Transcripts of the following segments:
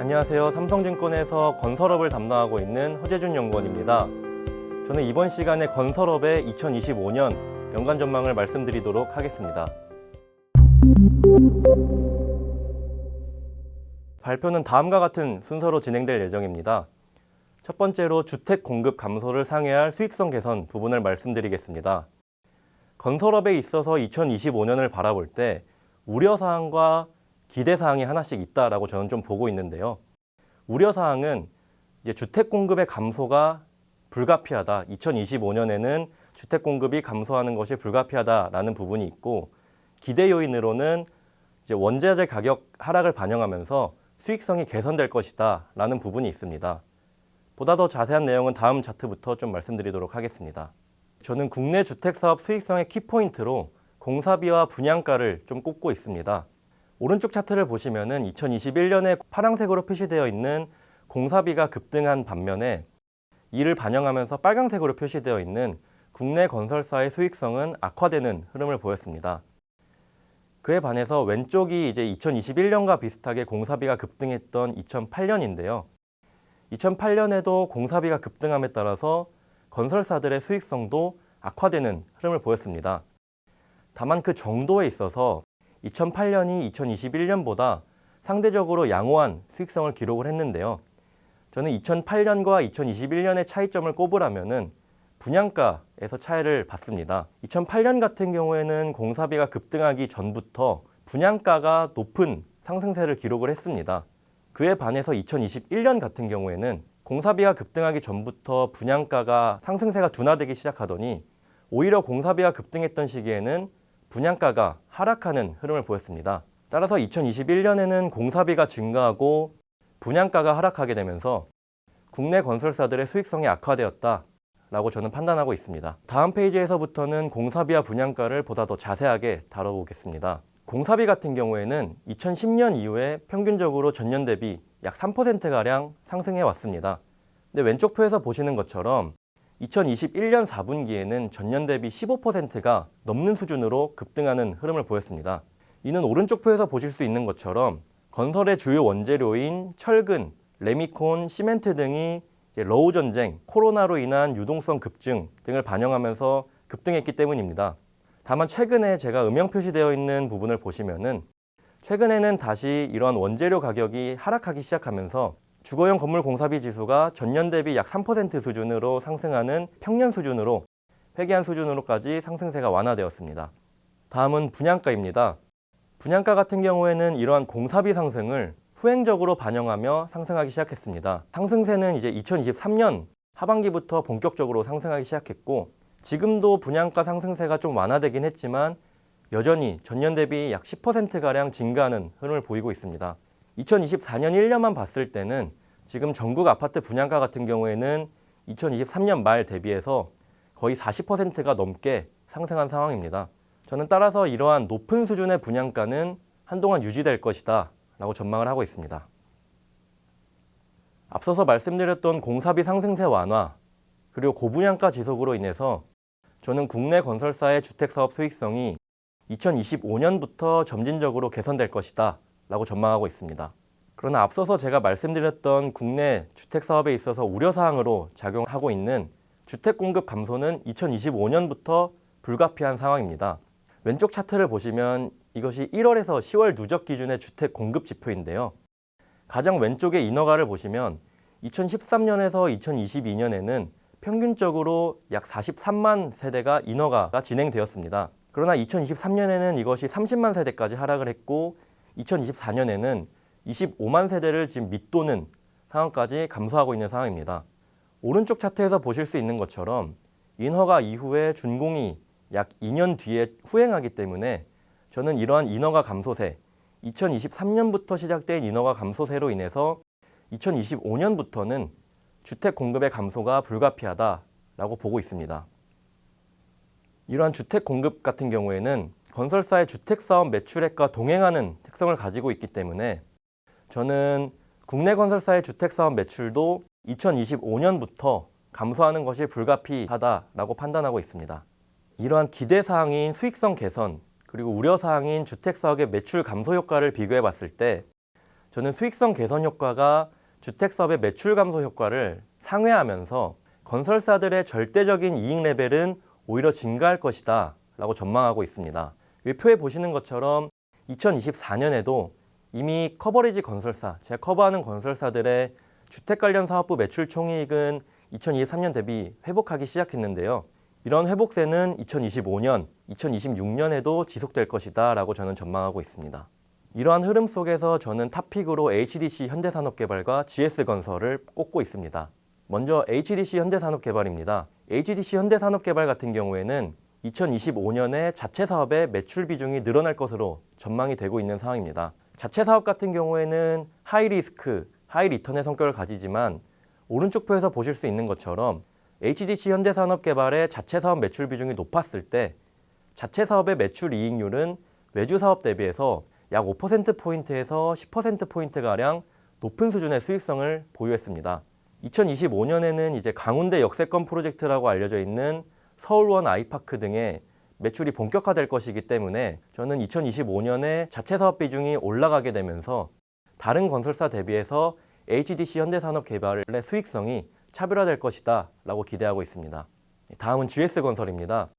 안녕하세요. 삼성증권에서 건설업을 담당하고 있는 허재준 연구원입니다. 저는 이번 시간에 건설업의 2025년 연간 전망을 말씀드리도록 하겠습니다. 발표는 다음과 같은 순서로 진행될 예정입니다. 첫 번째로 주택 공급 감소를 상회할 수익성 개선 부분을 말씀드리겠습니다. 건설업에 있어서 2025년을 바라볼 때 우려사항과 기대사항이 하나씩 있다라고 저는 좀 보고 있는데요. 우려사항은 이제 주택 공급의 감소가 불가피하다. 2025년에는 주택 공급이 감소하는 것이 불가피하다라는 부분이 있고, 기대 요인으로는 이제 원자재 가격 하락을 반영하면서 수익성이 개선될 것이다라는 부분이 있습니다. 보다 더 자세한 내용은 다음 차트부터 좀 말씀드리도록 하겠습니다. 저는 국내 주택사업 수익성의 키포인트로 공사비와 분양가를 좀 꼽고 있습니다. 오른쪽 차트를 보시면은 2021년에 파란색으로 표시되어 있는 공사비가 급등한 반면에 이를 반영하면서 빨간색으로 표시되어 있는 국내 건설사의 수익성은 악화되는 흐름을 보였습니다. 그에 반해서 왼쪽이 이제 2021년과 비슷하게 공사비가 급등했던 2008년인데요. 2008년에도 공사비가 급등함에 따라서 건설사들의 수익성도 악화되는 흐름을 보였습니다. 다만 그 정도에 있어서 2008년이 2021년보다 상대적으로 양호한 수익성을 기록을 했는데요. 저는 2008년과 2021년의 차이점을 꼽으라면은 분양가에서 차이를 봤습니다. 2008년 같은 경우에는 공사비가 급등하기 전부터 분양가가 높은 상승세를 기록을 했습니다. 그에 반해서 2021년 같은 경우에는 공사비가 급등하기 전부터 분양가가 상승세가 둔화되기 시작하더니 오히려 공사비가 급등했던 시기에는 분양가가 하락하는 흐름을 보였습니다. 따라서 2021년에는 공사비가 증가하고 분양가가 하락하게 되면서 국내 건설사들의 수익성이 악화되었다라고 저는 판단하고 있습니다. 다음 페이지에서부터는 공사비와 분양가를 보다 더 자세하게 다뤄보겠습니다. 공사비 같은 경우에는 2010년 이후에 평균적으로 전년 대비 약 3%가량 상승해 왔습니다. 근데 왼쪽 표에서 보시는 것처럼 2021년 4분기에는 전년 대비 15%가 넘는 수준으로 급등하는 흐름을 보였습니다. 이는 오른쪽 표에서 보실 수 있는 것처럼 건설의 주요 원재료인 철근, 레미콘, 시멘트 등이 러우 전쟁, 코로나로 인한 유동성 급증 등을 반영하면서 급등했기 때문입니다. 다만 최근에 제가 음영 표시되어 있는 부분을 보시면은 최근에는 다시 이러한 원재료 가격이 하락하기 시작하면서 주거용 건물 공사비 지수가 전년 대비 약 3% 수준으로 상승하는 평년 수준으로 회귀한 수준으로까지 상승세가 완화되었습니다. 다음은 분양가입니다. 분양가 같은 경우에는 이러한 공사비 상승을 후행적으로 반영하며 상승하기 시작했습니다. 상승세는 이제 2023년 하반기부터 본격적으로 상승하기 시작했고, 지금도 분양가 상승세가 좀 완화되긴 했지만 여전히 전년 대비 약 10%가량 증가하는 흐름을 보이고 있습니다. 2024년 1년만 봤을 때는 지금 전국 아파트 분양가 같은 경우에는 2023년 말 대비해서 거의 40%가 넘게 상승한 상황입니다. 저는 따라서 이러한 높은 수준의 분양가는 한동안 유지될 것이다 라고 전망을 하고 있습니다. 앞서서 말씀드렸던 공사비 상승세 완화 그리고 고분양가 지속으로 인해서 저는 국내 건설사의 주택사업 수익성이 2025년부터 점진적으로 개선될 것이다 라고 전망하고 있습니다. 그러나 앞서서 제가 말씀드렸던 국내 주택사업에 있어서 우려사항으로 작용하고 있는 주택 공급 감소는 2025년부터 불가피한 상황입니다. 왼쪽 차트를 보시면 이것이 1월에서 10월 누적 기준의 주택 공급 지표인데요. 가장 왼쪽의 인허가를 보시면 2013년에서 2022년에는 평균적으로 약 43만 세대가 인허가가 진행되었습니다. 그러나 2023년에는 이것이 30만 세대까지 하락을 했고 2024년에는 25만 세대를 지금 밑도는 상황까지 감소하고 있는 상황입니다. 오른쪽 차트에서 보실 수 있는 것처럼 인허가 이후에 준공이 약 2년 뒤에 후행하기 때문에 저는 이러한 인허가 감소세, 2023년부터 시작된 인허가 감소세로 인해서 2025년부터는 주택 공급의 감소가 불가피하다라고 보고 있습니다. 이러한 주택 공급 같은 경우에는 건설사의 주택사업 매출액과 동행하는 특성을 가지고 있기 때문에 저는 국내 건설사의 주택사업 매출도 2025년부터 감소하는 것이 불가피하다라고 판단하고 있습니다. 이러한 기대사항인 수익성 개선, 그리고 우려사항인 주택사업의 매출 감소 효과를 비교해 봤을 때 저는 수익성 개선 효과가 주택사업의 매출 감소 효과를 상회하면서 건설사들의 절대적인 이익 레벨은 오히려 증가할 것이다 라고 전망하고 있습니다. 이 표에 보시는 것처럼 2024년에도 이미 커버리지 건설사, 제가 커버하는 건설사들의 주택 관련 사업부 매출 총이익은 2023년 대비 회복하기 시작했는데요. 이런 회복세는 2025년, 2026년에도 지속될 것이다 라고 저는 전망하고 있습니다. 이러한 흐름 속에서 저는 탑픽으로 HDC 현대산업개발과 GS건설을 꼽고 있습니다. 먼저 HDC 현대산업개발입니다. HDC 현대산업개발 같은 경우에는 2025년에 자체 사업의 매출 비중이 늘어날 것으로 전망이 되고 있는 상황입니다. 자체 사업 같은 경우에는 하이 리스크, 하이 리턴의 성격을 가지지만 오른쪽 표에서 보실 수 있는 것처럼 HDC 현대산업개발의 자체 사업 매출 비중이 높았을 때 자체 사업의 매출 이익률은 외주 사업 대비해서 약 5%포인트에서 10%포인트가량 높은 수준의 수익성을 보유했습니다. 2025년에는 이제 강운대 역세권 프로젝트라고 알려져 있는 서울원 아이파크 등의 매출이 본격화될 것이기 때문에 저는 2025년에 자체 사업 비중이 올라가게 되면서 다른 건설사 대비해서 HDC 현대산업개발의 수익성이 차별화될 것이다 라고 기대하고 있습니다. 다음은 GS건설입니다.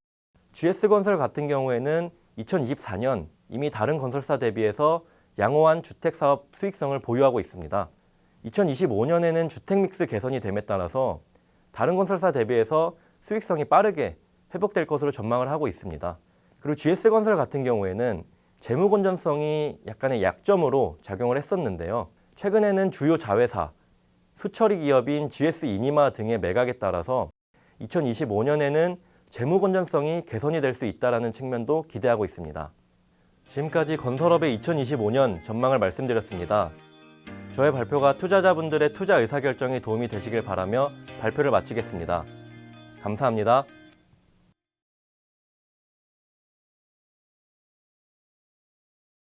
GS건설 같은 경우에는 2024년 이미 다른 건설사 대비해서 양호한 주택사업 수익성을 보유하고 있습니다. 2025년에는 주택 믹스 개선이 됨에 따라서 다른 건설사 대비해서 수익성이 빠르게 회복될 것으로 전망을 하고 있습니다. 그리고 GS건설 같은 경우에는 재무 건전성이 약간의 약점으로 작용을 했었는데요. 최근에는 주요 자회사, 수처리 기업인 GS 이니마 등의 매각에 따라서 2025년에는 재무 건전성이 개선이 될 수 있다는 측면도 기대하고 있습니다. 지금까지 건설업의 2025년 전망을 말씀드렸습니다. 저의 발표가 투자자분들의 투자 의사결정에 도움이 되시길 바라며 발표를 마치겠습니다. 감사합니다.